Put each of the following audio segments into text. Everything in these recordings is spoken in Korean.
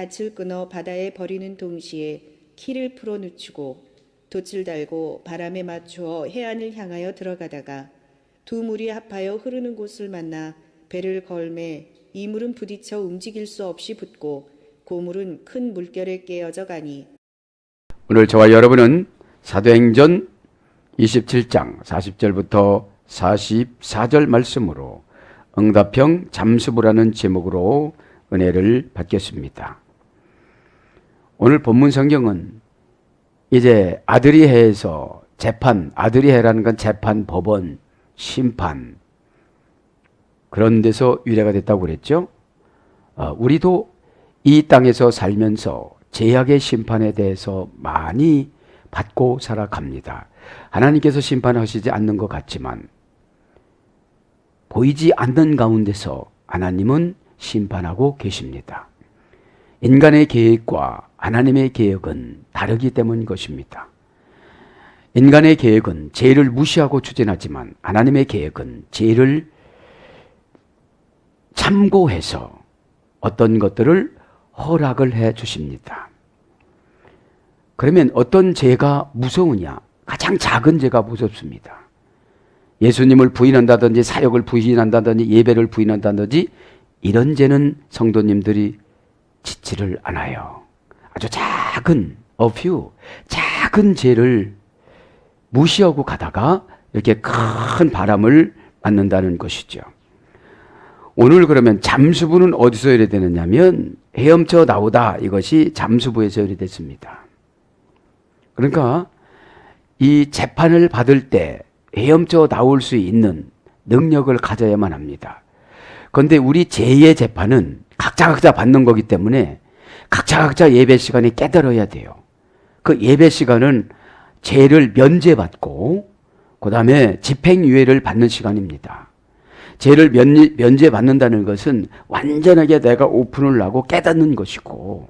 낯을 끊어 바다에 버리는 동시에 키를 풀어 늦추고 돛을 달고 바람에 맞추어 해안을 향하여 들어가다가 두 물이 합하여 흐르는 곳을 만나 배를 걸매 이 물은 부딪혀 움직일 수 없이 붙고 고물은 큰 물결에 깨어져 가니. 오늘 저와 여러분은 사도행전 27장 40절부터 44절 말씀으로 응답형 잠수부라는 제목으로 은혜를 받겠습니다. 오늘 본문 성경은 이제 아드리해에서 재판, 아드리해라는 건 재판, 법원, 심판 그런 데서 유래가 됐다고 그랬죠. 우리도 이 땅에서 살면서 죄악의 심판에 대해서 많이 받고 살아갑니다. 하나님께서 심판하시지 않는 것 같지만 보이지 않는 가운데서 하나님은 심판하고 계십니다. 인간의 계획과 하나님의 계획은 다르기 때문인 것입니다. 인간의 계획은 죄를 무시하고 추진하지만 하나님의 계획은 죄를 참고해서 어떤 것들을 허락을 해 주십니다. 그러면 어떤 죄가 무서우냐? 가장 작은 죄가 무섭습니다. 예수님을 부인한다든지 사역을 부인한다든지 예배를 부인한다든지 이런 죄는 성도님들이 짓지를 않아요. 아주 작은 작은 죄를 무시하고 가다가 이렇게 큰 바람을 맞는다는 것이죠. 오늘 그러면 잠수부는 어디서 유래되느냐면 헤엄쳐 나오다, 이것이 잠수부에서 유래됐습니다. 그러니까 이 재판을 받을 때 헤엄쳐 나올 수 있는 능력을 가져야만 합니다. 그런데 우리 죄의 재판은 각자 받는 거기 때문에 각자 예배 시간에 깨달아야 돼요. 그 예배 시간은 죄를 면제받고 그 다음에 집행유예를 받는 시간입니다. 죄를 면제받는다는 것은 완전하게 내가 오픈을 하고 깨닫는 것이고,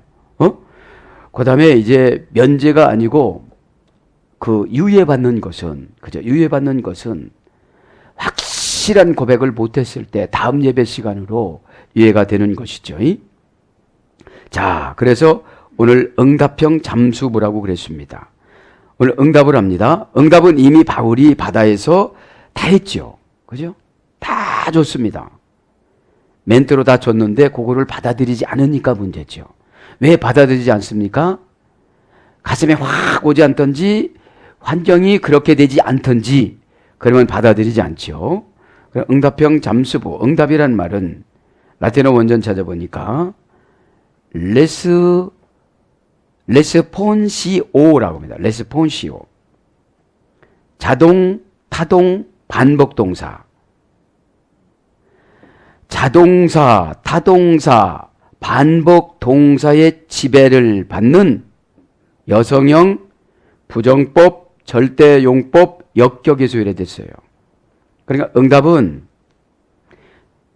그 다음에 이제 면제가 아니고 그 유예받는 것은, 그죠? 유예받는 것은 확실한 고백을 못했을 때 다음 예배 시간으로 유예가 되는 것이죠. 자, 그래서 오늘 응답형 잠수부라고 그랬습니다. 오늘 응답을 합니다. 응답은 이미 바울이 바다에서 다 했죠. 그죠? 다 줬습니다. 멘트로 다 줬는데 그거를 받아들이지 않으니까 문제죠. 왜 받아들이지 않습니까? 가슴에 확 오지 않던지 환경이 그렇게 되지 않던지 그러면 받아들이지 않죠. 응답형 잠수부, 응답이란 말은 라틴어 원전 찾아보니까 레스폰시오라고 합니다. 레스폰시오. 자동, 타동, 반복 동사. 자동사, 타동사, 반복 동사의 지배를 받는 여성형 부정법, 절대용법, 역격에서 유래됐어요. 그러니까 응답은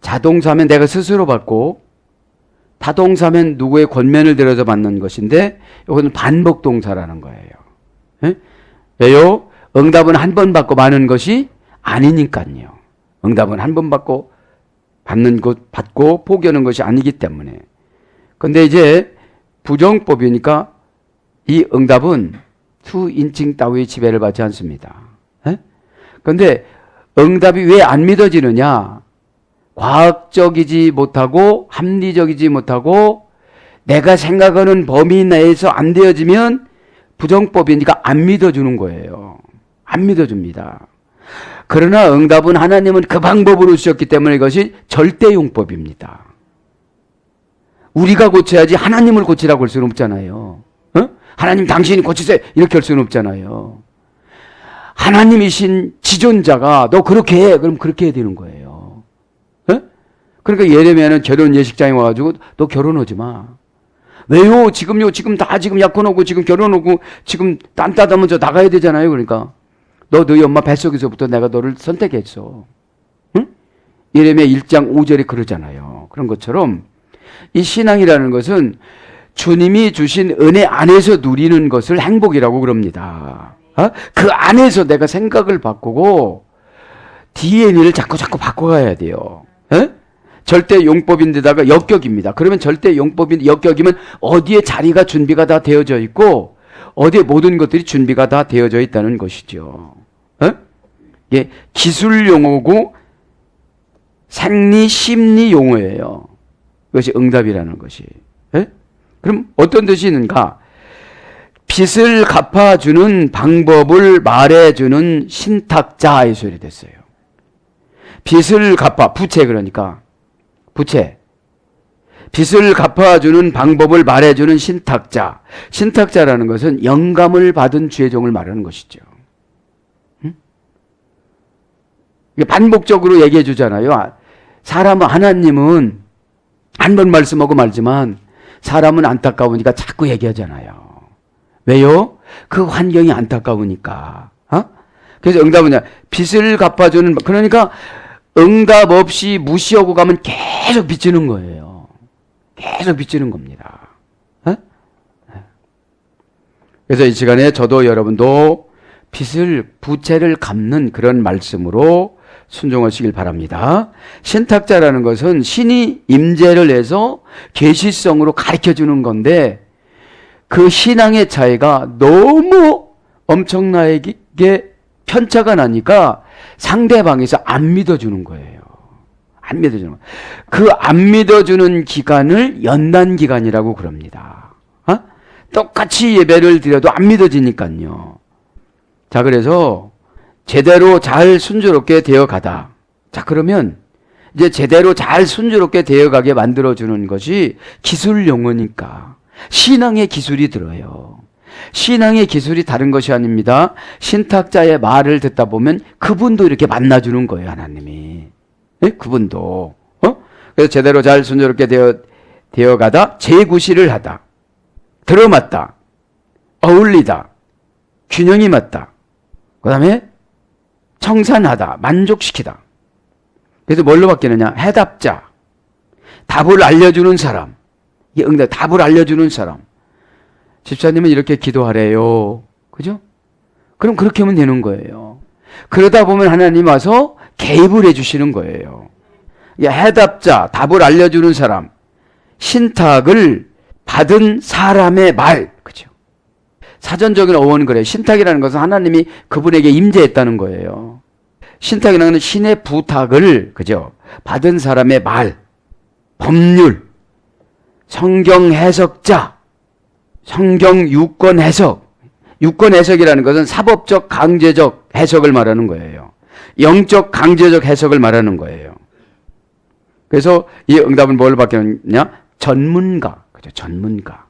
자동사면 내가 스스로 받고 타동사면 누구의 권면을 들어서 받는 것인데 이거는 반복 동사라는 거예요. 왜요? 응답은 한 번 받고 마는 것이 아니니까요. 응답은 한 번 받고 받고 포기하는 것이 아니기 때문에. 근데 이제 부정법이니까 이 응답은 투인칭 따위의 지배를 받지 않습니다. 그런데 응답이 왜 안 믿어지느냐? 과학적이지 못하고 합리적이지 못하고 내가 생각하는 범위 내에서 안 되어지면 부정법이니까 안 믿어주는 거예요. 안 믿어줍니다. 그러나 응답은 하나님은 그 방법으로 주셨기 때문에 이것이 절대용법입니다. 우리가 고쳐야지 하나님을 고치라고 할 수는 없잖아요. 하나님 당신이 고치세요 이렇게 할 수는 없잖아요. 하나님이신 지존자가 너 그렇게 해 그럼 그렇게 해야 되는 거예요. 그러니까 예레미야는 결혼 예식장에 와가지고 너 결혼하지 마. 왜요? 지금 약혼 오고 지금 결혼 오고 지금 딴 따다면 저 나가야 되잖아요. 그러니까 너희 엄마 뱃속에서부터 내가 너를 선택했어. 예레미야 1장 5절에 그러잖아요. 그런 것처럼 이 신앙이라는 것은 주님이 주신 은혜 안에서 누리는 것을 행복이라고 그럽니다. 그 안에서 내가 생각을 바꾸고 DNA를 자꾸 바꿔가야 돼요. 절대 용법인데다가 역격입니다. 그러면 절대 용법인 역격이면 어디에 자리가 준비가 다 되어져 있고 어디에 모든 것들이 준비가 다 되어져 있다는 것이죠. 이게 기술 용어고 생리 심리 용어예요. 그것이 응답이라는 것이. 그럼 어떤 뜻이 있는가? 빚을 갚아주는 방법을 말해주는 신탁자의 소리 됐어요. 빚을 갚아, 부채 그러니까. 부채. 빚을 갚아주는 방법을 말해주는 신탁자. 신탁자라는 것은 영감을 받은 주의종을 말하는 것이죠. 반복적으로 얘기해 주잖아요. 사람은, 하나님은 한 번 말씀하고 말지만 사람은 안타까우니까 자꾸 얘기하잖아요. 왜요? 그 환경이 안타까우니까. 그래서 응답은 빚을 갚아주는, 그러니까 응답 없이 무시하고 가면 계속 빚지는 거예요. 계속 빚지는 겁니다. 그래서 이 시간에 저도 여러분도 빚을, 부채를 갚는 그런 말씀으로 순종하시길 바랍니다. 신탁자라는 것은 신이 임재를 해서 계시성으로 가르쳐주는 건데 그 신앙의 차이가 너무 엄청나게 편차가 나니까 상대방에서 안 믿어주는 거예요. 안 믿어주는 거예요. 그 안 믿어주는 기간을 연단기간이라고 그럽니다. 똑같이 예배를 드려도 안 믿어지니까요. 자, 그래서 제대로 잘 순조롭게 되어가다. 자, 그러면 이제 제대로 잘 순조롭게 되어가게 만들어주는 것이 기술 용어니까 신앙의 기술이 들어요. 신앙의 기술이 다른 것이 아닙니다. 신탁자의 말을 듣다 보면 그분도 이렇게 만나주는 거예요, 하나님이. 네? 그분도. 그래서 제대로 잘 순조롭게 되어가다, 재구실을 하다, 들어맞다, 어울리다, 균형이 맞다. 그 다음에 청산하다, 만족시키다. 그래서 뭘로 바뀌느냐? 해답자, 답을 알려주는 사람. 이게 응답, 답을 알려주는 사람. 집사님은 이렇게 기도하래요. 그죠? 그럼 그렇게 하면 되는 거예요. 그러다 보면 하나님 와서 개입을 해주시는 거예요. 해답자, 답을 알려주는 사람. 신탁을 받은 사람의 말. 그죠? 사전적인 어원은 그래요. 신탁이라는 것은 하나님이 그분에게 임재했다는 거예요. 신탁이라는 것은 신의 부탁을, 그죠? 받은 사람의 말, 법률, 성경 해석자, 성경 유권 해석. 유권 해석이라는 것은 사법적 강제적 해석을 말하는 거예요. 영적 강제적 해석을 말하는 거예요. 그래서 이 응답은 뭘 바뀌느냐? 전문가. 그죠? 전문가.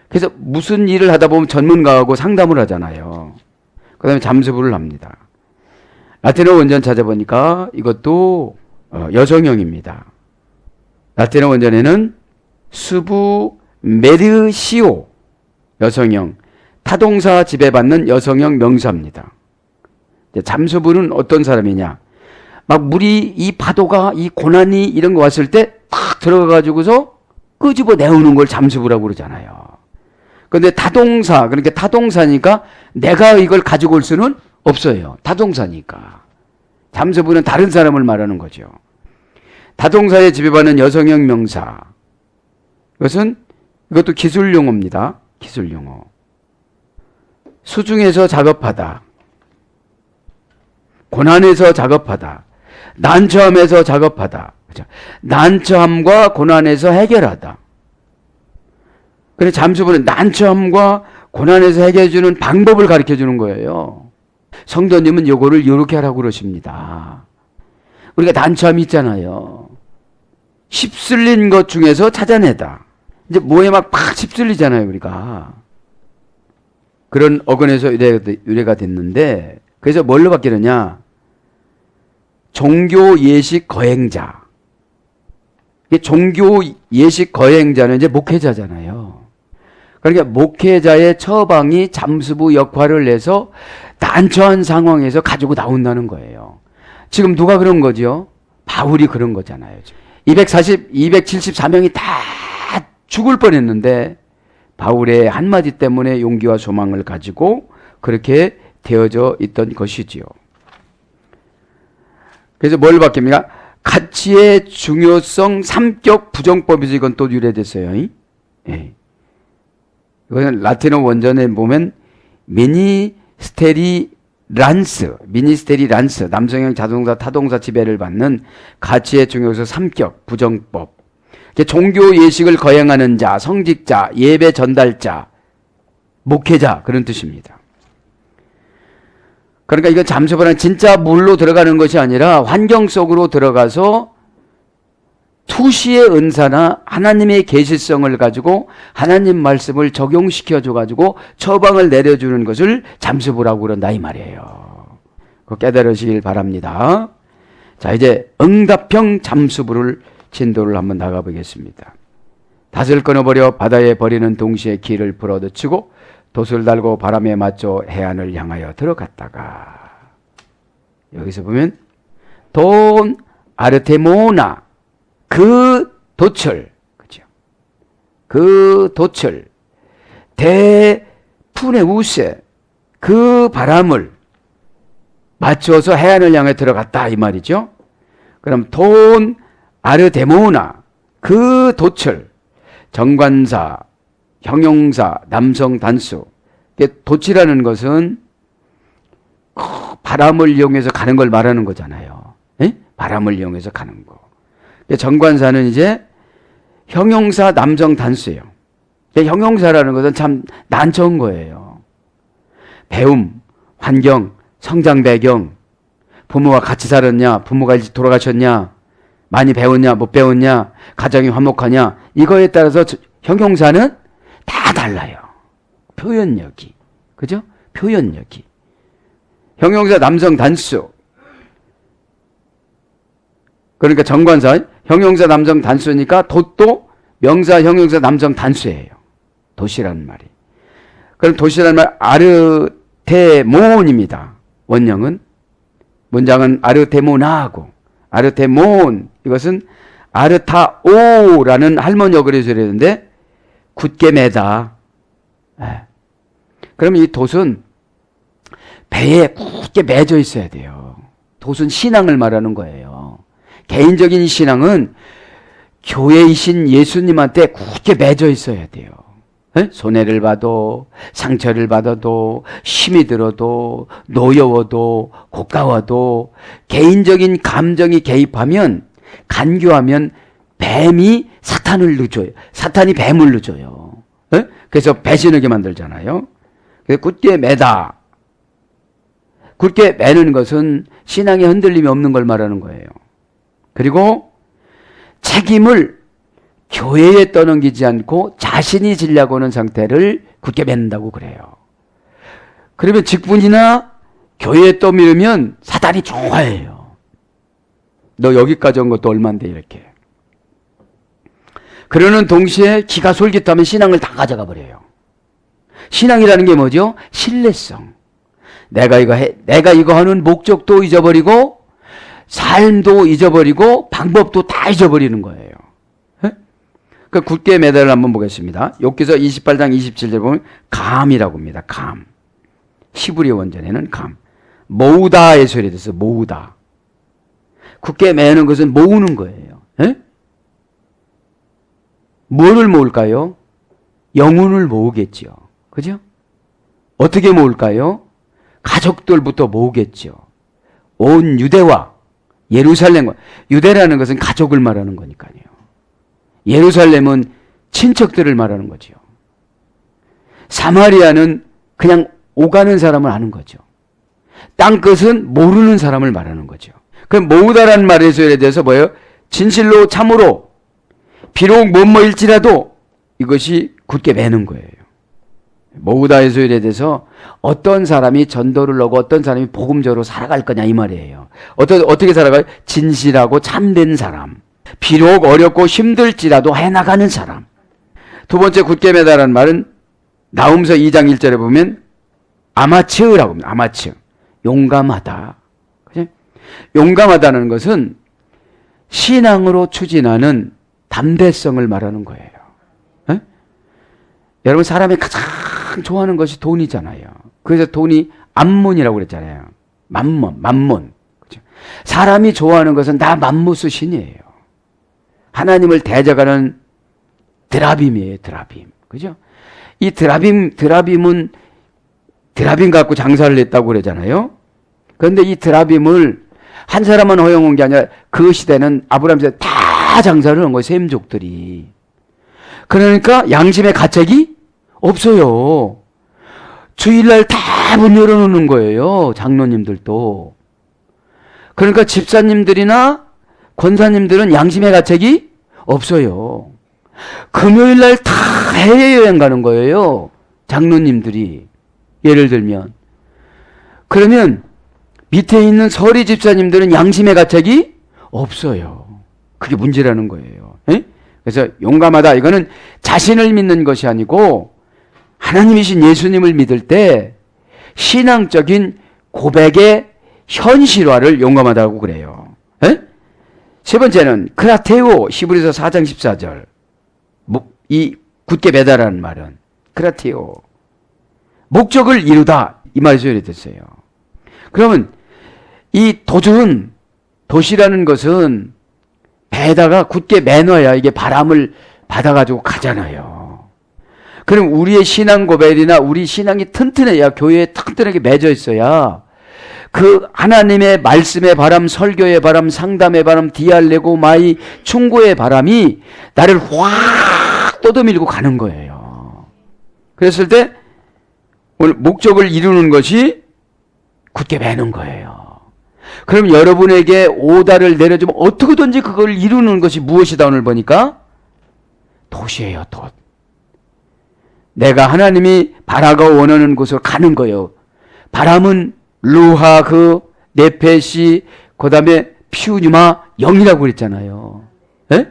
그래서 무슨 일을 하다 보면 전문가하고 상담을 하잖아요. 그 다음에 잠수부를 합니다. 라틴어 원전 찾아보니까 이것도 여성형입니다. 라틴어 원전에는 수부 메르시오, 여성형, 타동사 지배받는 여성형 명사입니다. 잠수부는 어떤 사람이냐? 막 물이, 이 파도가, 이 고난이 이런 거 왔을 때 탁 들어가가지고서 끄집어 내오는 걸 잠수부라고 그러잖아요. 그런데 타동사, 그러니까 타동사니까 내가 이걸 가지고 올 수는 없어요. 타동사니까. 잠수부는 다른 사람을 말하는 거죠. 타동사에 지배받는 여성형 명사. 이것도 기술 용어입니다. 기술 용어. 수중에서 작업하다. 고난에서 작업하다. 난처함에서 작업하다. 그렇죠? 난처함과 고난에서 해결하다. 그래 잠수부는 난처함과 고난에서 해결해주는 방법을 가르쳐주는 거예요. 성도님은 요거를 이렇게 하라고 그러십니다. 우리가 난처함이 있잖아요. 휩쓸린 것 중에서 찾아내다. 이제 뭐에 막 휩쓸리잖아요, 우리가. 그런 어근에서 유래가 됐는데, 그래서 뭘로 바뀌느냐? 종교 예식 거행자. 종교 예식 거행자는 이제 목회자잖아요. 그러니까 목회자의 처방이 잠수부 역할을 해서 난처한 상황에서 가지고 나온다는 거예요. 지금 누가 그런 거죠? 바울이 그런 거잖아요. 274명이 다 죽을 뻔했는데 바울의 한마디 때문에 용기와 소망을 가지고 그렇게 되어져 있던 것이지요. 그래서 뭘 바뀝니까? 가치의 중요성 삼격 부정법에서 이건 또 유래됐어요. 예. 이거는 라틴어 원전에 보면 미니스테리란스, 남성형 자동사 타동사 지배를 받는 가치의 중요성 삼격 부정법. 종교 예식을 거행하는 자, 성직자, 예배 전달자, 목회자 그런 뜻입니다. 그러니까 이건 잠수부란 진짜 물로 들어가는 것이 아니라 환경 속으로 들어가서 투시의 은사나 하나님의 계시성을 가지고 하나님 말씀을 적용시켜줘 가지고 처방을 내려주는 것을 잠수부라고 그런다 이 말이에요. 그거 깨달으시길 바랍니다. 자, 이제 응답형 잠수부를 진도를 한번 나가보겠습니다. 닷을 끊어버려 바다에 버리는 동시에 길을 풀어젖히고 돛을 달고 바람에 맞춰 해안을 향하여 들어갔다가, 여기서 보면 돈 아르테모나 그 돛을, 그죠? 그 돛을 대푸네우세 그 바람을 맞춰서 해안을 향해 들어갔다 이 말이죠. 그럼 돈 아르데모나 그 돛을, 정관사, 형용사, 남성 단수. 돛이라는 것은 바람을 이용해서 가는 걸 말하는 거잖아요. 에? 바람을 이용해서 가는 거. 정관사는 이제 형용사, 남성 단수예요. 형용사라는 것은 참 난처한 거예요. 배움, 환경, 성장 배경, 부모와 같이 살았냐, 부모가 일찍 돌아가셨냐, 많이 배웠냐, 못 배웠냐, 가정이 화목하냐, 이거에 따라서 형용사는 다 달라요. 표현력이. 그죠? 표현력이. 형용사 남성 단수. 그러니까 정관사, 형용사 남성 단수니까 돛도 명사 형용사 남성 단수예요. 돛이라는 말이. 그럼 돛이라는 말 아르테몬입니다. 원형은. 문장은 아르테모나하고. 아르테몬, 이것은 아르타오라는 할머니어그로 해서 이랬는데 굳게 매다. 네. 그럼 이 돛은 배에 굳게 매져 있어야 돼요. 돛은 신앙을 말하는 거예요. 개인적인 신앙은 교회이신 예수님한테 굳게 매져 있어야 돼요. 네? 손해를 봐도, 상처를 받아도, 힘이 들어도, 노여워도, 고가워도 개인적인 감정이 개입하면, 간교하면 뱀이 사탄을 늦어요. 사탄이 뱀을 늦어요. 네? 그래서 배신하게 만들잖아요. 그래서 굳게 매다. 굳게 매는 것은 신앙의 흔들림이 없는 걸 말하는 거예요. 그리고 책임을 교회에 떠넘기지 않고 자신이 지려고 하는 상태를 굳게 맺는다고 그래요. 그러면 직분이나 교회에 떠밀으면 사단이 좋아해요. 너 여기까지 온 것도 얼만데 이렇게. 그러는 동시에 기가 솔깃하면 신앙을 다 가져가 버려요. 신앙이라는 게 뭐죠? 신뢰성. 내가 이거 하는 목적도 잊어버리고 삶도 잊어버리고 방법도 다 잊어버리는 거예요. 그 굳게 매달을 한번 보겠습니다. 욥기서 28장 27절 보면 감이라고 합니다. 감. 히브리 원전에는 감. 모으다에서 이래서 모으다. 굳게 매는 것은 모으는 거예요. 에? 뭐를 모을까요? 영혼을 모으겠죠. 그죠? 어떻게 모을까요? 가족들부터 모으겠죠. 온 유대와 예루살렘과, 유대라는 것은 가족을 말하는 거니까요. 예루살렘은 친척들을 말하는 거죠. 사마리아는 그냥 오가는 사람을 아는 거죠. 땅끝은 모르는 사람을 말하는 거죠. 그럼 모으다라는 말에서에 대해서 뭐예요? 진실로 참으로 비록 뭐뭐일지라도 이것이 굳게 매는 거예요. 모으다에서에 대해서 어떤 사람이 전도를 하고 어떤 사람이 복음적으로 살아갈 거냐 이 말이에요. 어떻게 살아가요? 진실하고 참된 사람. 비록 어렵고 힘들지라도 해나가는 사람. 두 번째 굳게 매다라는 말은 나훔서 2장 1절에 보면 아마츠라고 합니다. 아마츠. 용감하다. 그죠? 용감하다는 것은 신앙으로 추진하는 담대성을 말하는 거예요. 에? 여러분 사람이 가장 좋아하는 것이 돈이잖아요. 그래서 돈이 암몬이라고 그랬잖아요. 맘몬. 그죠? 사람이 좋아하는 것은 다 맘무스신이에요. 하나님을 대적하는 드라빔이에요. 드라빔. 그죠? 이 드라빔은 드라빔 갖고 장사를 했다고 그러잖아요. 그런데 이 드라빔을 한 사람만 허용한 게 아니라 그 시대는 아브라함 시대 다 장사를 한 거예요. 셈족들이. 그러니까 양심의 가책이 없어요. 주일날 다 문 열어놓는 거예요. 장로님들도. 그러니까 집사님들이나 권사님들은 양심의 가책이 없어요. 금요일날 다 해외여행 가는 거예요. 장로님들이. 예를 들면. 그러면 밑에 있는 서리 집사님들은 양심의 가책이 없어요. 그게 문제라는 거예요. 에? 그래서 용감하다. 이거는 자신을 믿는 것이 아니고 하나님이신 예수님을 믿을 때 신앙적인 고백의 현실화를 용감하다고 그래요. 에? 세 번째는 크라테오, 히브리서 4장 14절. 이 굳게 매다라는 말은 크라테오. 목적을 이루다. 이 말에서 이랬어요. 그러면 이 도시라는 것은 배에다가 굳게 매놔야 이게 바람을 받아가지고 가잖아요. 그럼 우리의 신앙 고백이나 우리 신앙이 튼튼해야 교회에 튼튼하게 맺어 있어야 그 하나님의 말씀의 바람, 설교의 바람, 상담의 바람, 디알레고 마이 충고의 바람이 나를 확 떠도밀고 가는 거예요. 그랬을 때 오늘 목적을 이루는 것이 굳게 매는 거예요. 그럼 여러분에게 오다를 내려주면 어떻게든지 그걸 이루는 것이 무엇이다 오늘 보니까? 돛이에요. 돛. 내가 하나님이 바라가 원하는 곳으로 가는 거예요. 바람은 루하, 네페시, 그 다음에 피우니마, 영이라고 그랬잖아요. 에?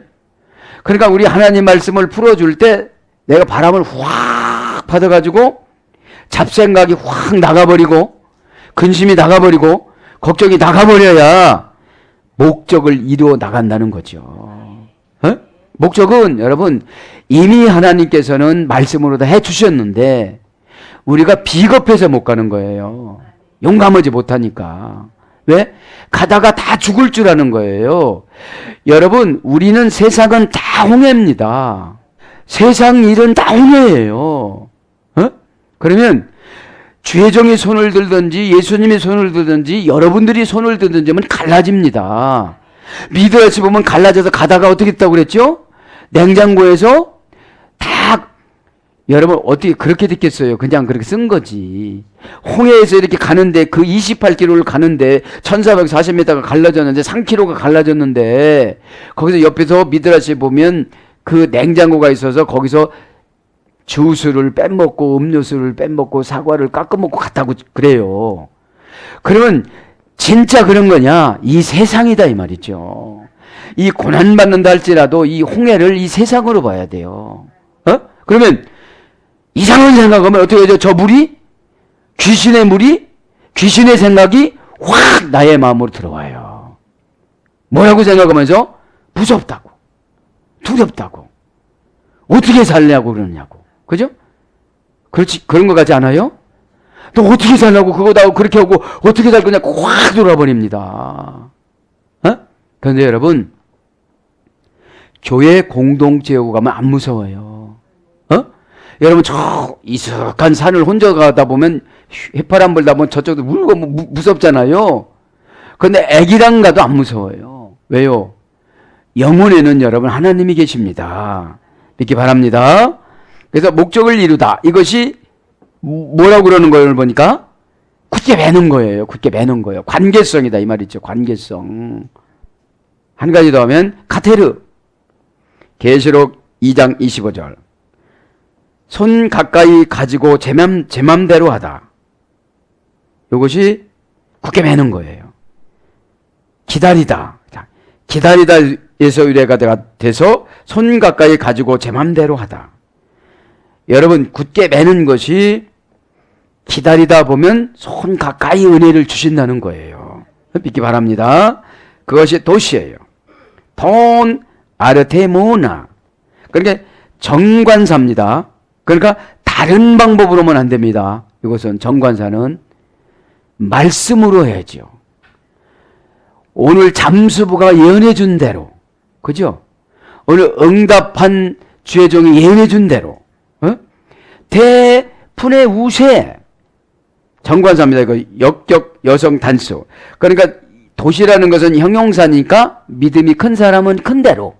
그러니까 우리 하나님 말씀을 풀어줄 때 내가 바람을 확 받아가지고 잡생각이 확 나가버리고 근심이 나가버리고 걱정이 나가버려야 목적을 이루어 나간다는 거죠. 목적은 여러분 이미 하나님께서는 말씀으로 다 해주셨는데 우리가 비겁해서 못 가는 거예요. 용감하지 못하니까. 왜? 가다가 다 죽을 줄 아는 거예요. 여러분 우리는 세상은 다 홍해입니다. 세상 일은 다 홍해예요. 그러면 주의 종이 손을 들든지 예수님이 손을 들든지 여러분들이 손을 들든지 하면 갈라집니다. 미드에서 보면 갈라져서 가다가 어떻게 했다고 그랬죠? 냉장고에서 다 여러분 어떻게 그렇게 됐겠어요? 그냥 그렇게 쓴 거지. 홍해에서 이렇게 가는데 그 28km를 가는데 1440m가 갈라졌는데 3km가 갈라졌는데 거기서 옆에서 미드라시에 보면 그 냉장고가 있어서 거기서 주스를 빼먹고 음료수를 빼먹고 사과를 깎아먹고 갔다고 그래요. 그러면 진짜 그런 거냐? 이 세상이다 이 말이죠. 이 고난받는다 할지라도 이 홍해를 이 세상으로 봐야 돼요. 그러면 이상한 생각하면 어떻게 되죠? 저 물이? 귀신의 물이? 귀신의 생각이 확 나의 마음으로 들어와요. 뭐라고 생각하면서? 무섭다고. 두렵다고. 어떻게 살려고 그러냐고. 그죠? 그렇지, 그런 것 같지 않아요? 또 어떻게 살라고 그거 다 그렇게 하고 어떻게 살 거냐고 확 돌아버립니다. 그런데 여러분, 교회 공동체하고 가면 안 무서워요. 여러분, 저 이슥한 산을 혼자 가다 보면 해파람 불다 보면 저쪽도 울고 무섭잖아요. 그런데 애기랑 가도 안 무서워요. 왜요? 영혼에는 여러분 하나님이 계십니다. 믿기 바랍니다. 그래서 목적을 이루다. 이것이 뭐라고 그러는 거예요? 보니까 굳게 매는 거예요. 굳게 매는 거예요. 관계성이다 이 말이죠. 관계성. 한 가지 더 하면 카테르. 계시록 2장 25절. 손 가까이 가지고 제 맘대로 하다. 이것이 굳게 매는 거예요. 기다리다. 기다리다에서 의뢰가 돼서 손 가까이 가지고 제 맘대로 하다. 여러분 굳게 매는 것이 기다리다 보면 손 가까이 은혜를 주신다는 거예요. 믿기 바랍니다. 그것이 도시예요. 돈 아르테모나. 그러니까 정관사입니다. 그러니까 다른 방법으로는 안 됩니다. 이것은 정관사는 말씀으로 해야죠. 오늘 잠수부가 예언해 준 대로, 그죠? 오늘 응답한 주의 종이 예언해 준 대로, 대푼의 우세, 정관사입니다. 이거 역격 여성 단수. 그러니까 도시라는 것은 형용사니까 믿음이 큰 사람은 큰 대로,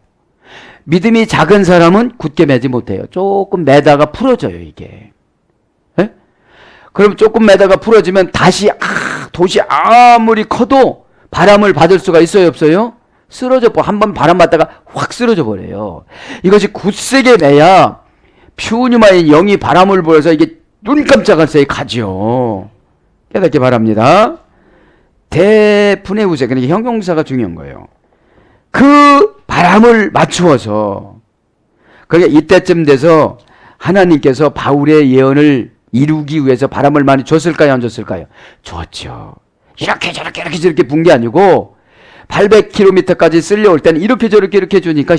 믿음이 작은 사람은 굳게 매지 못해요. 조금 매다가 풀어져요, 이게. 예? 그럼 조금 매다가 풀어지면 다시 도시 아무리 커도 바람을 받을 수가 있어요, 없어요? 쓰러져, 한번 바람 받다가 확 쓰러져 버려요. 이것이 굳세게 매야 퓨니마인 영이 바람을 불어서 이게 눈 깜짝할 새에 가죠. 깨닫기 바랍니다. 대푼의 우세, 그러니까 형용사가 중요한 거예요. 그 바람을 맞추어서, 그러니까 이때쯤 돼서 하나님께서 바울의 예언을 이루기 위해서 바람을 많이 줬을까요, 안 줬을까요? 줬죠. 이렇게 저렇게 분 게 아니고 800km까지 쓸려올 때는 이렇게 저렇게 주니까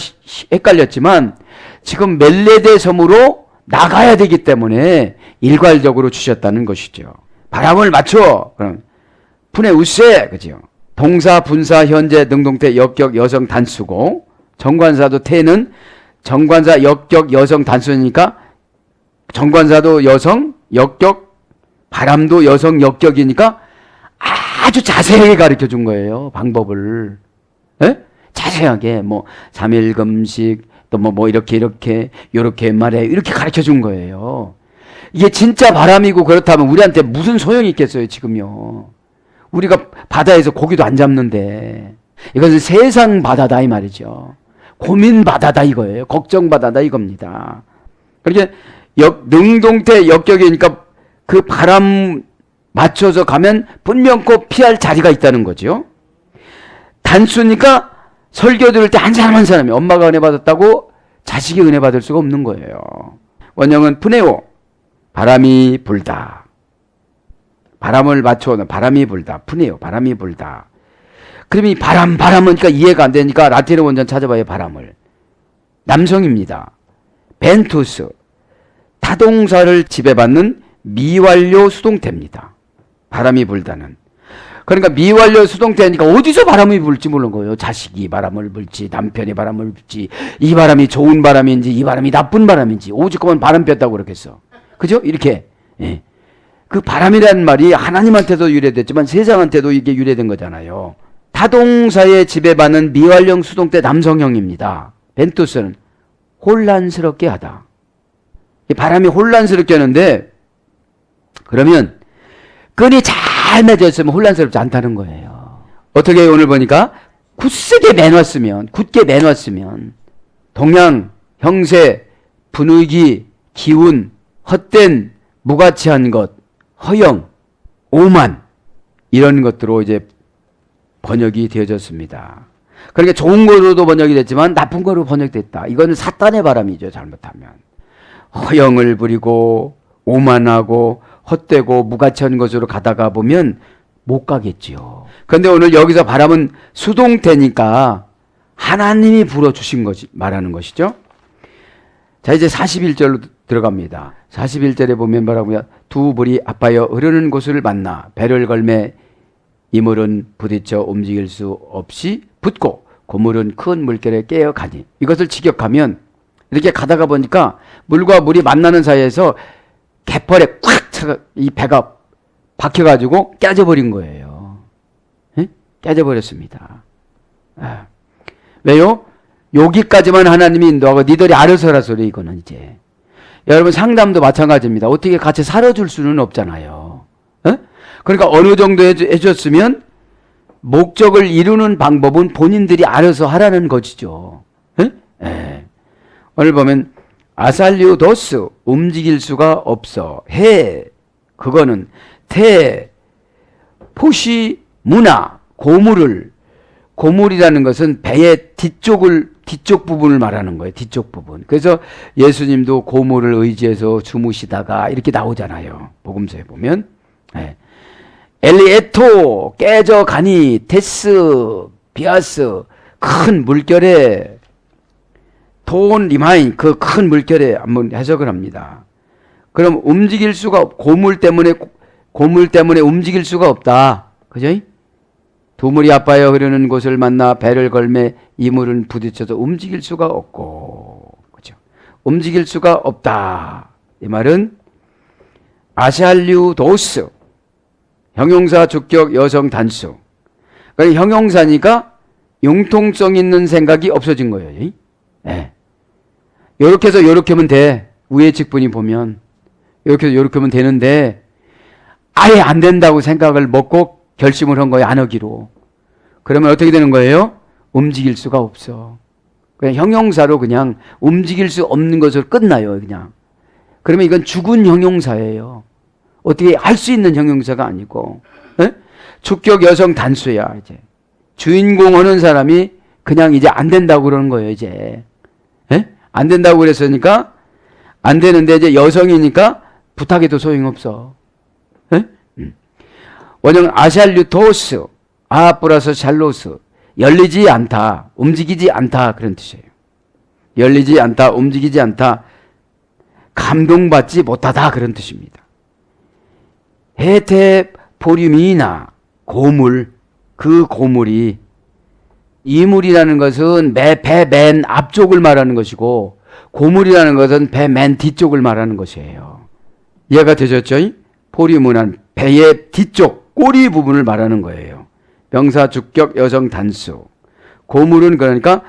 헷갈렸지만 지금 멜레데 섬으로 나가야 되기 때문에 일괄적으로 주셨다는 것이죠. 바람을 맞춰. 그럼 푼의 우세, 그죠? 동사, 분사, 현재, 능동태, 역격, 여성, 단수고, 정관사도 태는 정관사, 역격, 여성, 단수니까 정관사도 여성, 역격, 바람도 여성, 역격이니까 아주 자세하게 가르쳐 준 거예요. 방법을. 에? 자세하게 뭐 3일 금식 또 뭐 이렇게 말해 이렇게 가르쳐 준 거예요. 이게 진짜 바람이고 그렇다면 우리한테 무슨 소용이 있겠어요, 지금요. 우리가 바다에서 고기도 안 잡는데 이것은 세상 바다다 이 말이죠. 고민 바다다 이거예요. 걱정 바다다 이겁니다. 그렇게 능동태 역격이니까 그 바람 맞춰서 가면 분명코 피할 자리가 있다는 거죠. 단수니까 설교 들을 때 한 사람 한 사람이 엄마가 은혜 받았다고 자식이 은혜 받을 수가 없는 거예요. 원형은 푸네오, 바람이 불다. 바람을 맞춰 바람이 불다. 푸네오, 바람이 불다. 그럼 이 바람은 그러니까 이해가 안 되니까 라틴어 원전 찾아봐요. 바람을. 남성입니다. 벤투스, 타동사를 지배받는 미완료 수동태입니다. 바람이 불다는. 그러니까 미완료 수동태니까 어디서 바람이 불지 모르는 거예요. 자식이 바람을 불지, 남편이 바람을 불지, 이 바람이 좋은 바람인지, 이 바람이 나쁜 바람인지, 오직거만 바람 폈다고 그렇겠어. 그죠? 이렇게. 예. 그 바람이라는 말이 하나님한테도 유래됐지만 세상한테도 이게 유래된 거잖아요. 타동사에 지배받는 미완령 수동태 남성형입니다. 벤투스는 혼란스럽게 하다. 이 바람이 혼란스럽게 하는데 그러면 끈이 잘 맺어 있으면 혼란스럽지 않다는 거예요. 어떻게 오늘 보니까 굳게 매놨으면 동양, 형세, 분위기, 기운, 헛된, 무가치한 것, 허영, 오만 이런 것들로 이제 번역이 되어졌습니다. 그러니까 좋은 거로도 번역이 됐지만 나쁜 거로 번역됐다. 이거는 사탄의 바람이죠. 잘못하면. 허영을 부리고 오만하고 헛되고 무가치한 것으로 가다가 보면 못 가겠지요. 그런데 오늘 여기서 바람은 수동태니까 하나님이 불어주신 것이 말하는 것이죠. 자, 이제 41절로 들어갑니다. 41절에 보면 뭐라고요? 두 불이 아파여 흐르는 곳을 만나 배를 걸매 이물은 부딪혀 움직일 수 없이 붙고 고물은 큰 물결에 깨어가니. 이것을 직역하면 이렇게 가다가 보니까 물과 물이 만나는 사이에서 개펄에 꽉 차가 이 배가 박혀가지고 깨져버린 거예요. 에? 깨져버렸습니다. 아. 왜요? 여기까지만 하나님이 인도하고 니들이 알아서 하라 소리 이거는 이제. 여러분 상담도 마찬가지입니다. 어떻게 같이 살아줄 수는 없잖아요. 에? 그러니까 어느 정도 해줬으면 목적을 이루는 방법은 본인들이 알아서 하라는 것이죠. 에? 에. 오늘 보면 아살리오도스 움직일 수가 없어. 해 그거는 태 포시 문화 고물이라는 것은 배의 뒤쪽 부분을 말하는 거예요. 뒤쪽 부분. 그래서 예수님도 고물을 의지해서 주무시다가 이렇게 나오잖아요. 복음서에 보면. 네. 엘리에토 깨져가니 테스 비아스 큰 물결에 돈 리마인 그 큰 물결에 한번 해석을 합니다. 그럼 움직일 수가 고물 때문에 움직일 수가 없다. 그죠? 두 물이 합하여 흐르는 곳을 만나 배를 걸매 이 물은 부딪혀서 움직일 수가 없고, 그죠? 움직일 수가 없다. 이 말은 아샬류 도스, 형용사 주격 여성 단수. 그러니까 형용사니까 융통성 있는 생각이 없어진 거예요. 네. 요렇게 해서 요렇게 하면 돼. 위에 직분이 보면 요렇게 해서 요렇게 하면 되는데 아예 안 된다고 생각을 먹고 결심을 한 거예요. 안 하기로. 그러면 어떻게 되는 거예요? 움직일 수가 없어. 그냥 형용사로 그냥 움직일 수 없는 것으로 끝나요. 그냥. 그러면 이건 죽은 형용사예요. 어떻게 할 수 있는 형용사가 아니고. 에? 주격 여성 단수야. 이제 주인공 하는 사람이 그냥 이제 안 된다고 그러는 거예요. 이제 에? 안 된다고 그랬으니까 안 되는데 이제 여성이니까 부탁해도 소용없어. 에? 원형 아샬류토스, 아 플러스 샬로스, 열리지 않다, 움직이지 않다, 그런 뜻이에요. 열리지 않다, 움직이지 않다, 감동받지 못하다, 그런 뜻입니다. 헤테포륨이나 고물, 그 고물이, 이물이라는 것은 배 맨 앞쪽을 말하는 것이고 고물이라는 것은 배 맨 뒤쪽을 말하는 것이에요. 이해가 되셨죠? 포륨은 배의 뒤쪽 꼬리 부분을 말하는 거예요. 명사 주격 여성 단수. 고물은 그러니까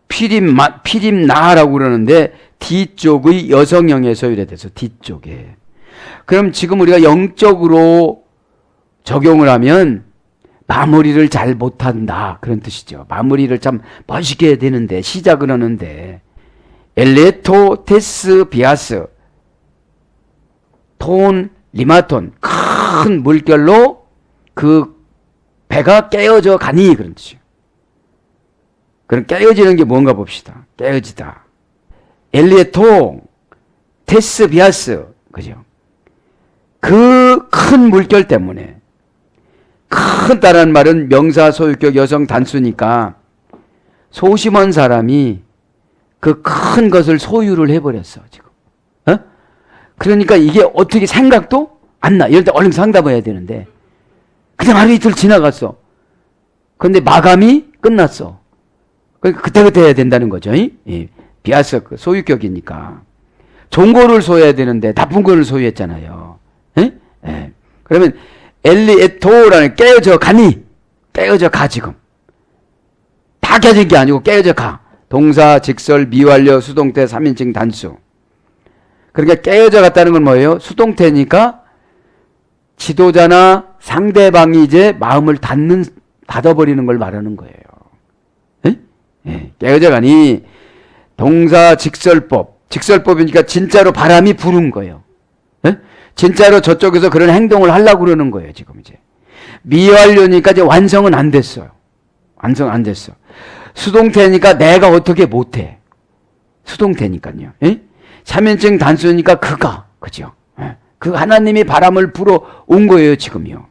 피림나라고 그러는데 뒤쪽의 여성형에서 유래돼서 뒤쪽에. 그럼 지금 우리가 영적으로 적용을 하면 마무리를 잘 못한다, 그런 뜻이죠. 마무리를 참 멋있게 해야 되는데 시작을 하는데 엘레토 테스 비아스 톤 리마톤, 큰 물결로 그 배가 깨어져 가니, 그런 뜻이에요. 그럼 깨어지는 게 뭔가 봅시다. 깨어지다. 엘리에토 테스 비아스, 그죠? 그 큰 물결 때문에, 큰다라는 말은 명사 소유격 여성 단수니까 소심한 사람이 그 큰 것을 소유를 해버렸어, 지금. 어? 그러니까 이게 어떻게 생각도 안 나. 이럴 때 얼른 상담해야 되는데 그냥 하루 이틀 지나갔어. 그런데 마감이 끝났어. 그러니까 그때그때 해야 된다는 거죠. 비아스 소유격이니까. 좋은 거를 소유해야 되는데 나쁜 거를 소유했잖아요. 그러면 엘리에토라는 깨어져 가니, 깨어져 가. 지금 다 깨진 게 아니고 깨어져 가. 동사, 직설, 미완료, 수동태, 3인칭 단수. 그러니까 깨어져 갔다는 건 뭐예요? 수동태니까 지도자나 상대방이 이제 마음을 닫아버리는 걸 말하는 거예요. 깨어져 가니, 동사, 직설법. 직설법이니까 진짜로 바람이 부는 거예요. 진짜로 저쪽에서 그런 행동을 하려고 그러는 거예요, 지금 이제. 미완료니까 이제 완성은 안 됐어요. 완성 안 됐어. 수동태니까 내가 어떻게 못해. 수동태니까요. 3인칭 단수니까 그가, 그죠? 그 하나님이 바람을 불어 온 거예요, 지금요.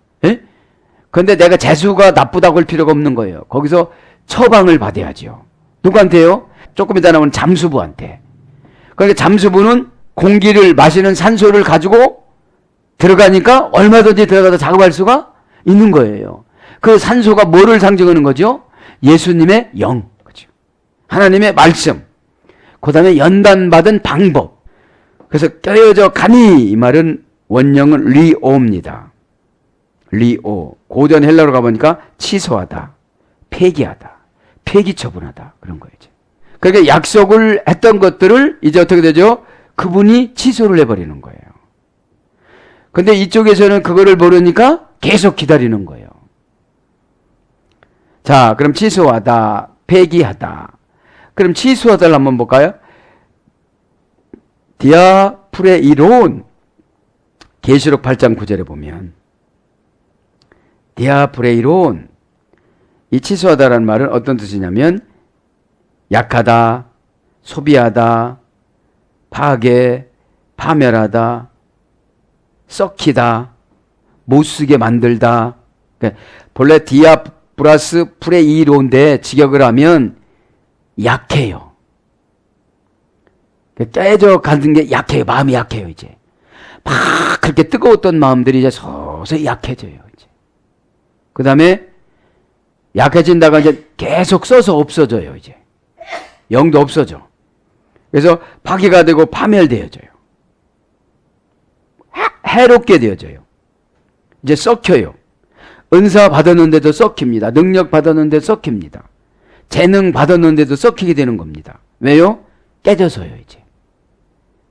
그런데 내가 재수가 나쁘다고 할 필요가 없는 거예요. 거기서 처방을 받아야죠. 누구한테요? 조금 이따 나오는 잠수부한테. 그러니까 잠수부는 공기를 마시는 산소를 가지고 들어가니까 얼마든지 들어가서 작업할 수가 있는 거예요. 그 산소가 뭐를 상징하는 거죠? 예수님의 영, 그죠? 하나님의 말씀, 그 다음에 연단받은 방법. 그래서 깨어져 가니, 이 말은 원형은 리오입니다. 리오. 고전 헬라로 가보니까 취소하다, 폐기하다, 폐기 처분하다, 그런 거예요. 그러니까 약속을 했던 것들을 이제 어떻게 되죠? 그분이 취소를 해버리는 거예요. 근데 이쪽에서는 그거를 모르니까 계속 기다리는 거예요. 자, 그럼 취소하다, 폐기하다. 그럼 취소하다를 한번 볼까요? 디아프레이론. 계시록 8장 9절에 보면 디아프레이론. 이 취소하다라는 말은 어떤 뜻이냐면 약하다, 소비하다, 파괴, 파멸하다, 썩히다, 못쓰게 만들다. 본래 디아 플러스 프레이론데 직역을 하면 약해요. 깨져 가는 게 약해요. 마음이 약해요, 이제. 막 그렇게 뜨거웠던 마음들이 이제 서서히 약해져요, 이제. 그 다음에 약해진다가 이제 계속 써서 없어져요, 이제. 영도 없어져. 그래서 파괴가 되고 파멸되어져요. 해롭게 되어져요. 이제 썩혀요. 은사 받았는데도 썩힙니다. 능력 받았는데 썩힙니다. 재능 받았는데도 썩히게 되는 겁니다. 왜요? 깨져서요, 이제.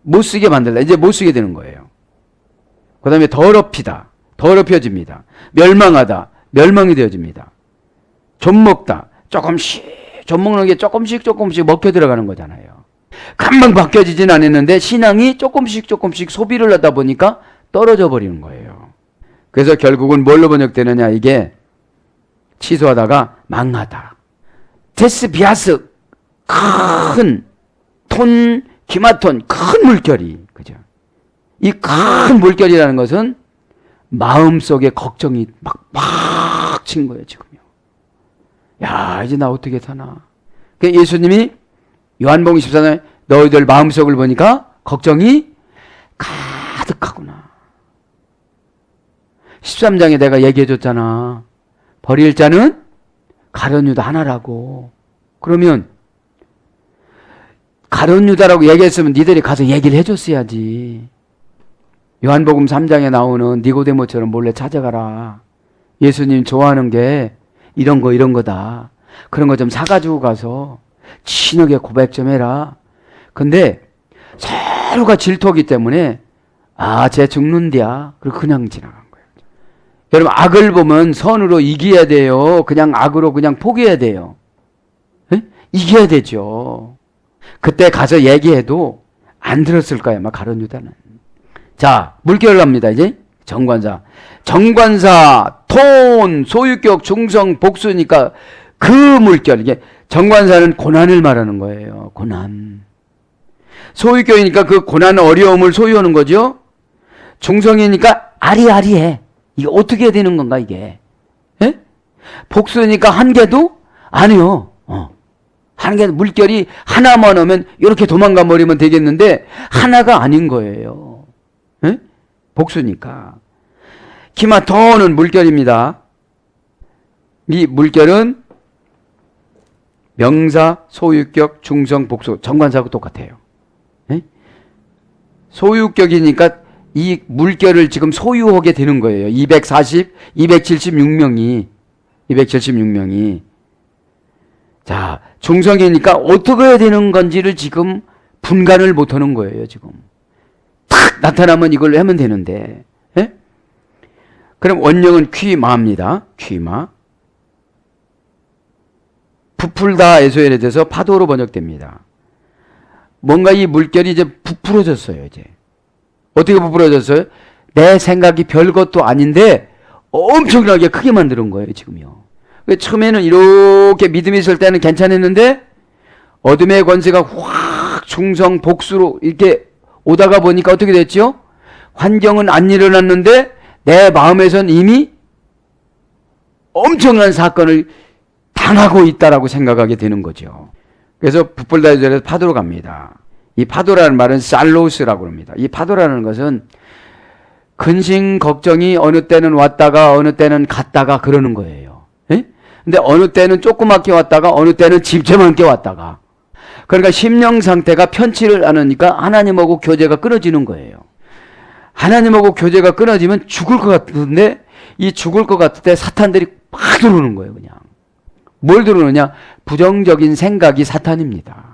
못 쓰게 만들다. 이제 못 쓰게 되는 거예요. 그 다음에 더럽히다. 더럽혀집니다. 멸망하다. 멸망이 되어집니다. 좀먹다. 좀 먹는 게 조금씩 먹혀 들어가는 거잖아요. 금방 바뀌어지진 않았는데 신앙이 조금씩 소비를 하다 보니까 떨어져 버리는 거예요. 그래서 결국은 뭘로 번역되느냐, 이게 취소하다가 망하다. 데스비아스, 큰 톤, 기마톤, 큰 물결이, 그죠? 이 큰 물결이라는 것은 마음속에 걱정이 막 친 거예요, 지금요. 야, 이제 나 어떻게 사나. 그러니까 예수님이 요한복음 14장에 너희들 마음속을 보니까 걱정이 가득하구나. 13장에 내가 얘기해 줬잖아. 버릴 자는 가룟 유다 하나라고. 그러면 가룟 유다라고 얘기했으면 니들이 가서 얘기를 해줬어야지. 요한복음 3장에 나오는 니고데모처럼 몰래 찾아가라. 예수님 좋아하는 게 이런 거다. 그런 거 좀 사가지고 가서 친하게 고백 좀 해라. 근데 서로가 질투하기 때문에 쟤 죽는디야. 그리고 그냥 지나간 거예요. 여러분, 악을 보면 선으로 이겨야 돼요. 그냥 악으로 그냥 포기해야 돼요. 에? 이겨야 되죠. 그때 가서 얘기해도 안 들었을 거예요, 막 가룟 유다는. 자, 물결 갑니다, 이제. 정관사, 톤, 소유격, 중성, 복수니까 그 물결. 이게 정관사는 고난을 말하는 거예요. 고난. 소유격이니까 그 고난, 어려움을 소유하는 거죠. 중성이니까 아리아리해. 이게 어떻게 해야 되는 건가, 이게? 예? 복수니까 한계도 아니요. 한계, 물결이 하나만 오면 이렇게 도망가 버리면 되겠는데 하나가 아닌 거예요. 예? 복수니까. 기마토는 물결입니다. 이 물결은 명사, 소유격, 중성, 복수, 정관사하고 똑같아요. 예? 소유격이니까 이 물결을 지금 소유하게 되는 거예요. 276명이. 자, 중성이니까 어떻게 해야 되는 건지를 지금 분간을 못 하는 거예요, 지금. 탁 나타나면 이걸 하면 되는데. 예? 그럼 원형은 퀴마입니다. 퀴마. 부풀다에서 예래돼서 파도로 번역됩니다. 뭔가 이 물결이 이제 부풀어졌어요, 이제. 어떻게 부풀어졌어요? 내 생각이 별것도 아닌데 엄청나게 크게 만드는 거예요, 지금요. 처음에는 이렇게 믿음이 있을 때는 괜찮았는데 어둠의 권세가 확 중성, 복수로 이렇게 오다가 보니까 어떻게 됐죠? 환경은 안 일어났는데 내 마음에선 이미 엄청난 사건을 당하고 있다라고 생각하게 되는 거죠. 그래서 부풀다에서 파도로 갑니다. 이 파도라는 말은 살로스라고 합니다. 이 파도라는 것은 근심 걱정이 어느 때는 왔다가 어느 때는 갔다가 그러는 거예요. 예? 근데 어느 때는 조그맣게 왔다가 어느 때는 집채만게 왔다가, 그러니까 심령 상태가 편치를 않으니까 하나님하고 교제가 끊어지는 거예요. 하나님하고 교제가 끊어지면 죽을 것 같은데 이 죽을 것 같을 때 사탄들이 막 들어오는 거예요. 그냥 뭘 들어오느냐? 부정적인 생각이 사탄입니다.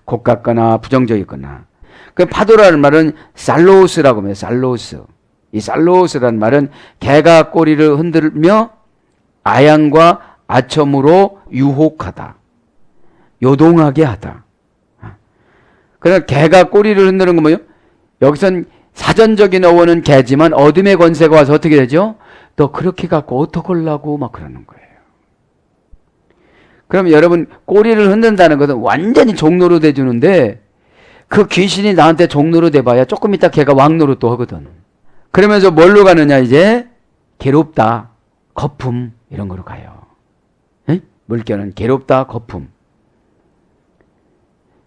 곱같거나 부정적이거나. 그 파도라는 말은 살로스라고 해요. 살로스. 이 살로스라는 말은 개가 꼬리를 흔들며 아양과 아첨으로 유혹하다, 요동하게 하다. 그러나 개가 꼬리를 흔드는 건 뭐예요? 여기선 사전적인 어원은 개지만 어둠의 권세가 와서 어떻게 되죠? 너 그렇게 갖고 어떡하려고 막 그러는 거예요. 그럼 여러분, 꼬리를 흔든다는 것은 완전히 종로로 돼주는데 그 귀신이 나한테 종로로 돼봐야 조금 있다 걔가 왕노로 또 하거든. 그러면서 뭘로 가느냐? 이제 괴롭다, 거품 이런 거로 가요. 에? 물결은 괴롭다, 거품.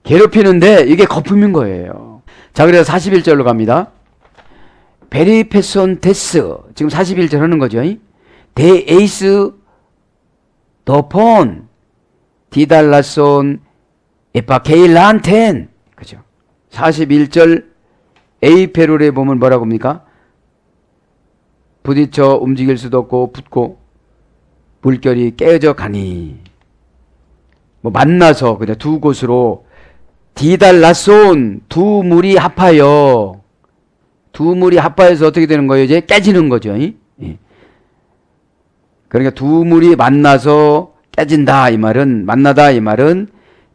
괴롭히는데 이게 거품인 거예요. 자, 그래서 41절로 갑니다. 베리페손 데스, 지금 41절 하는 거죠. 데 에이스 도폰, 디달라손, 에파케일란텐. 그죠? 41절 에이페롤에 보면 뭐라고 합니까? 부딪혀 움직일 수도 없고 붙고 물결이 깨져 가니. 뭐 만나서 그냥 두 곳으로 디달라손, 두 물이 합하여. 두 물이 합하여서 어떻게 되는 거예요? 이제 깨지는 거죠. 예. 그러니까 두 물이 만나서 깨진다 이 말은, 만나다 이 말은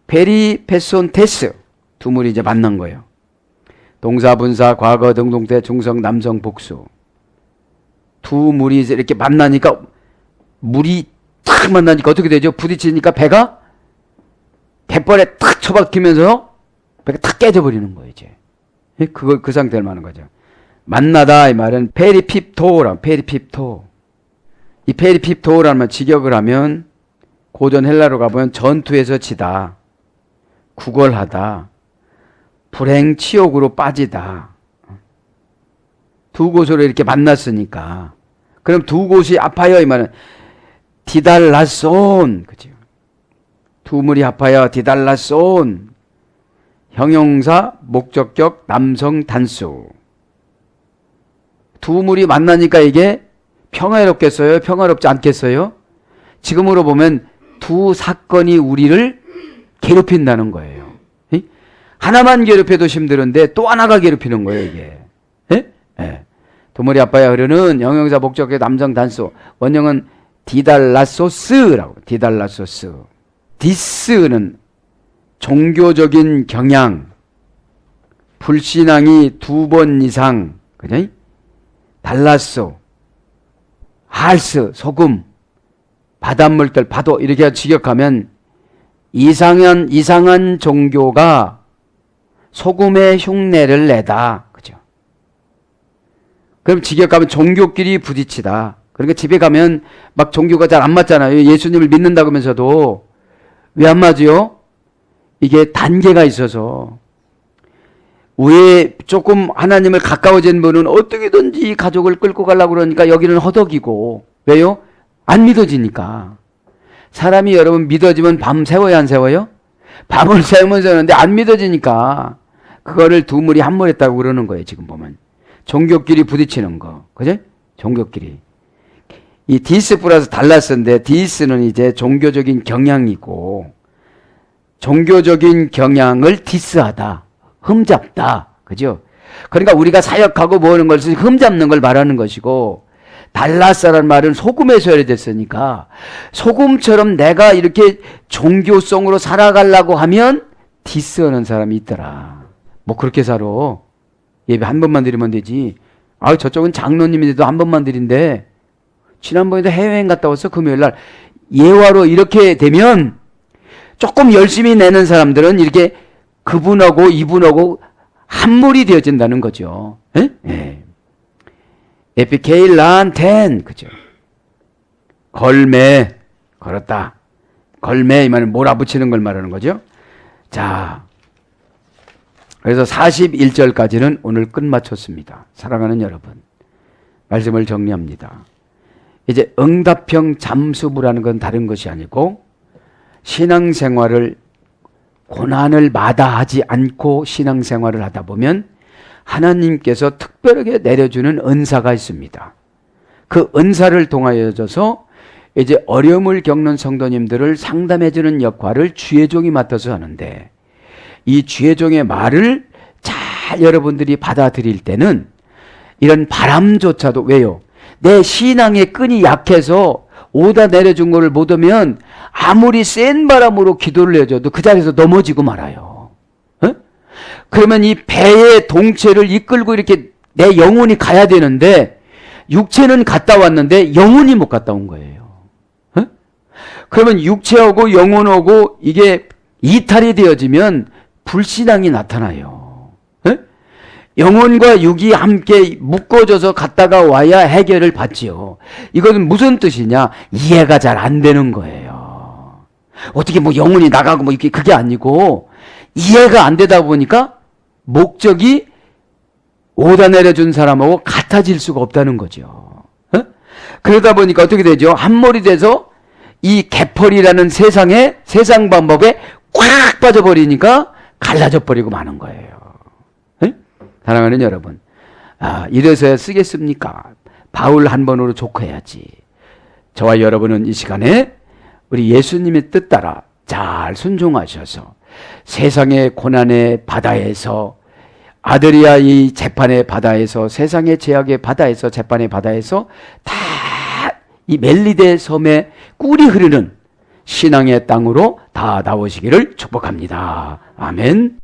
페리페손테스, 두 물이 이제 만난 거예요. 동사, 분사, 과거, 등동태, 중성, 남성, 복수. 두 물이 이제 이렇게 만나니까, 물이 탁 만나니까 어떻게 되죠? 부딪히니까 배가 갯벌에 탁 처박히면서 배가 탁 깨져버리는 거예요, 이제. 그 상태를 말하는 거죠. 만나다 이 말은 페리핍토라, 페리핍토. 이 페리핍토라는 직역을 하면 고전 헬라로 가보면 전투에서 지다, 구걸하다, 불행치욕으로 빠지다. 두 곳으로 이렇게 만났으니까. 그럼 두 곳이 합하여 이 말은 디달라손, 그죠? 두 물이 합하여 디달라손. 형용사, 목적격, 남성 단수. 두 물이 만나니까 이게 평화롭겠어요? 평화롭지 않겠어요? 지금으로 보면 두 사건이 우리를 괴롭힌다는 거예요. 하나만 괴롭혀도 힘들은데 또 하나가 괴롭히는 거예요, 이게. 두 물이 합하여 흐르는 형용사, 목적격, 남성 단수. 원형은 디달라소스라고. 디달라소스. 디스는 종교적인 경향, 불신앙이 두 번 이상, 그죠? 달라소, 할스, 소금, 바닷물들, 파도, 이렇게 직역하면 이상한 종교가 소금의 흉내를 내다. 그죠? 그럼 직역하면 종교끼리 부딪히다. 그러니까 집에 가면 막 종교가 잘 안 맞잖아요. 예수님을 믿는다고 하면서도 왜 안 맞아요? 이게 단계가 있어서. 왜 조금 하나님을 가까워진 분은 어떻게든지 가족을 끌고 가려고 그러니까 여기는 허덕이고. 왜요? 안 믿어지니까. 사람이 여러분 믿어지면 밤 세워요, 안 세워요? 밤을 새우면 새우는데 안 믿어지니까 그거를 두 물이 한 물 했다고 그러는 거예요, 지금 보면. 종교끼리 부딪히는 거. 그죠? 종교끼리. 이 디스 플러스 달라스인데 디스는 이제 종교적인 경향이고, 종교적인 경향을 디스하다, 흠잡다. 그죠? 그러니까 우리가 사역하고 뭐 하는 것을 흠잡는 걸 말하는 것이고, 달라스라는 말은 소금에서 열어졌으니까 소금처럼 내가 이렇게 종교성으로 살아가려고 하면 디스하는 사람이 있더라. 뭐 그렇게 살아. 예배 한 번만 드리면 되지. 아, 저쪽은 장로님인데도 한 번만 드린데 지난번에도 해외여행 갔다 와서 금요일날 예화로 이렇게 되면 조금 열심히 내는 사람들은 이렇게 그분하고 이분하고 한물이 되어진다는 거죠. 예. 에피케일란텐, 그죠? 걸매, 걸었다. 걸매, 이 말은 몰아붙이는 걸 말하는 거죠. 자, 그래서 41절까지는 오늘 끝마쳤습니다. 사랑하는 여러분, 말씀을 정리합니다. 이제 응답형 잠수부라는 건 다른 것이 아니고, 신앙생활을 고난을 마다하지 않고 신앙생활을 하다 보면 하나님께서 특별하게 내려주는 은사가 있습니다. 그 은사를 통하여져서 이제 어려움을 겪는 성도님들을 상담해주는 역할을 주의종이 맡아서 하는데, 이 주의종의 말을 잘 여러분들이 받아들일 때는 이런 바람조차도, 왜요? 내 신앙의 끈이 약해서 오다 내려준 거를 못 오면 아무리 센 바람으로 기도를 해줘도 그 자리에서 넘어지고 말아요. 그러면 이 배의 동체를 이끌고 이렇게 내 영혼이 가야 되는데 육체는 갔다 왔는데 영혼이 못 갔다 온 거예요. 그러면 육체하고 영혼하고 이게 이탈이 되어지면 불신앙이 나타나요. 영혼과 육이 함께 묶어져서 갔다가 와야 해결을 받지요. 이것은 무슨 뜻이냐? 이해가 잘 안 되는 거예요. 어떻게 뭐 영혼이 나가고 뭐 이렇게, 그게 아니고 이해가 안 되다 보니까 목적이 오다 내려준 사람하고 같아질 수가 없다는 거죠. 그러다 보니까 어떻게 되죠? 한몰이 돼서 이 개펄이라는 세상 방법에 꽉 빠져버리니까 갈라져 버리고 마는 거예요. 네? 사랑하는 여러분, 이래서야 쓰겠습니까? 바울 한 번으로 족해야지. 저와 여러분은 이 시간에 우리 예수님의 뜻 따라 잘 순종하셔서 세상의 고난의 바다에서, 아드리아 이 재판의 바다에서, 세상의 제약의 바다에서, 재판의 바다에서 다 이 멜리데 섬에 꿀이 흐르는 신앙의 땅으로 다 나오시기를 축복합니다. 아멘.